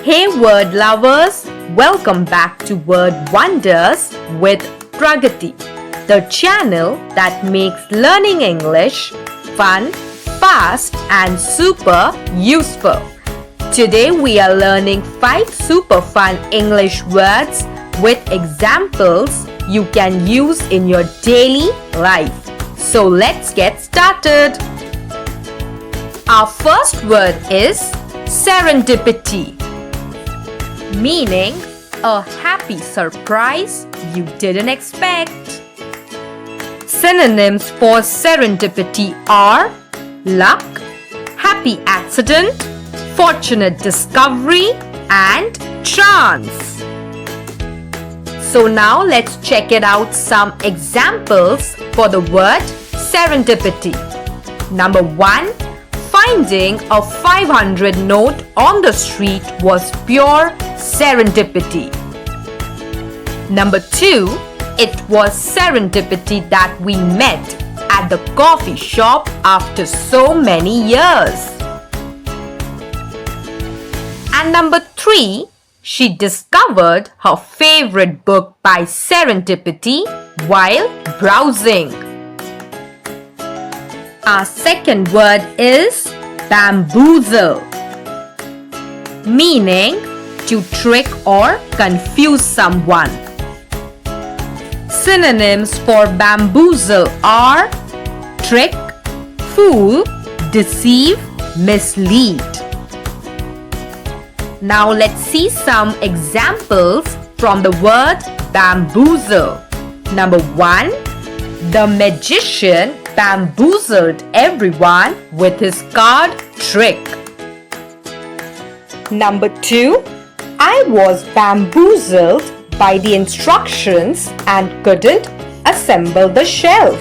Hey word lovers, welcome back to Word Wonders with Pragati, the channel that makes learning English fun, fast and super useful. Today we are learning 5 super fun English words with examples you can use in your daily life. So let's get started. Our first word is serendipity, meaning a happy surprise you didn't expect. Synonyms for serendipity are luck, happy accident, fortunate discovery, and chance. So now let's check it out some examples for the word serendipity. Number 1. Finding a 500 note on the street was pure serendipity. Number 2. It was serendipity that we met at the coffee shop after so many years. And number 3. She discovered her favorite book by serendipity while browsing. Our second word is bamboozle, meaning to trick or confuse someone. Synonyms for bamboozle are trick, fool, deceive, mislead. Now let's see some examples from the word bamboozle. Number 1. The magician bamboozled everyone with his card trick. Number 2. I was bamboozled by the instructions and couldn't assemble the shelf.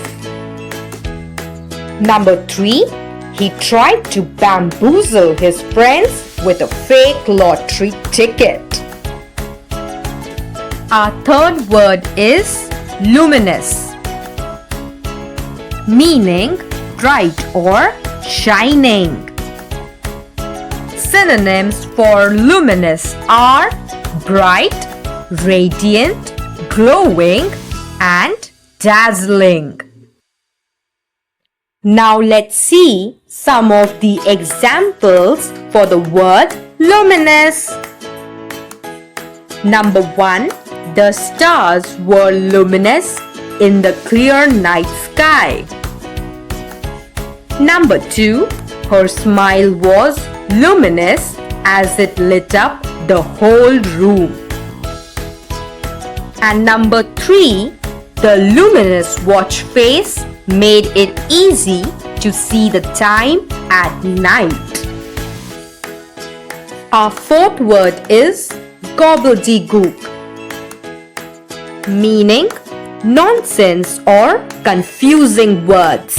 Number 3. He tried to bamboozle his friends with a fake lottery ticket. Our third word is luminous, meaning bright or shining. Synonyms for luminous are bright, radiant, glowing, and dazzling. Now let's see some of the examples for the word luminous. Number 1. The stars were luminous in the clear night sky. Number 2. Her smile was luminous as it lit up the whole room. And number 3. The luminous watch face made it easy to see the time at night. Our fourth word is gobbledygook, meaning nonsense or confusing words.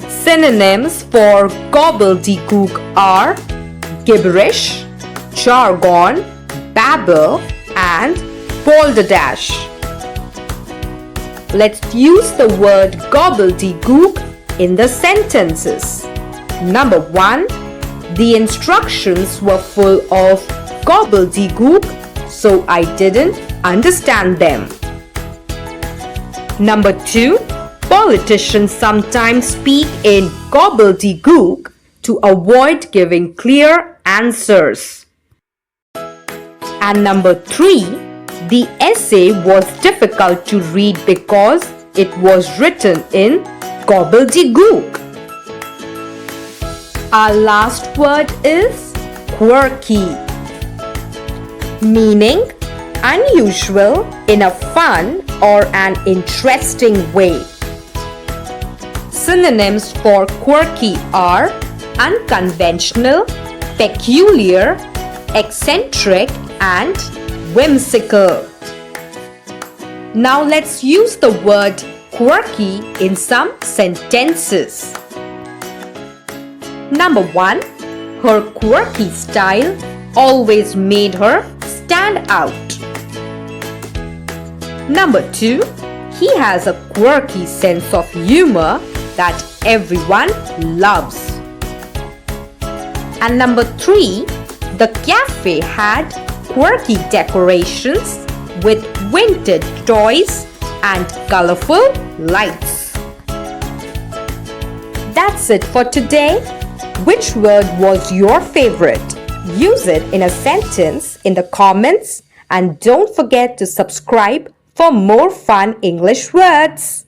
Synonyms for gobbledygook are gibberish, jargon, babble, and balderdash. Let's use the word gobbledygook in the sentences. Number 1. The instructions were full of gobbledygook, so I didn't understand them. Number 2. Politicians sometimes speak in gobbledygook to avoid giving clear answers. And number 3. The essay was difficult to read because it was written in gobbledygook. Our last word is quirky, meaning unusual in a fun or an interesting way. Synonyms for quirky are unconventional, peculiar, eccentric, and whimsical. Now let's use the word quirky in some sentences. Number 1. Her quirky style always made her stand out. Number 2. He has a quirky sense of humor that everyone loves. And number 3, The cafe had quirky decorations with vintage toys and colorful lights. That's it for today. Which word was your favorite? Use it in a sentence in the comments and don't forget to subscribe for more fun English words.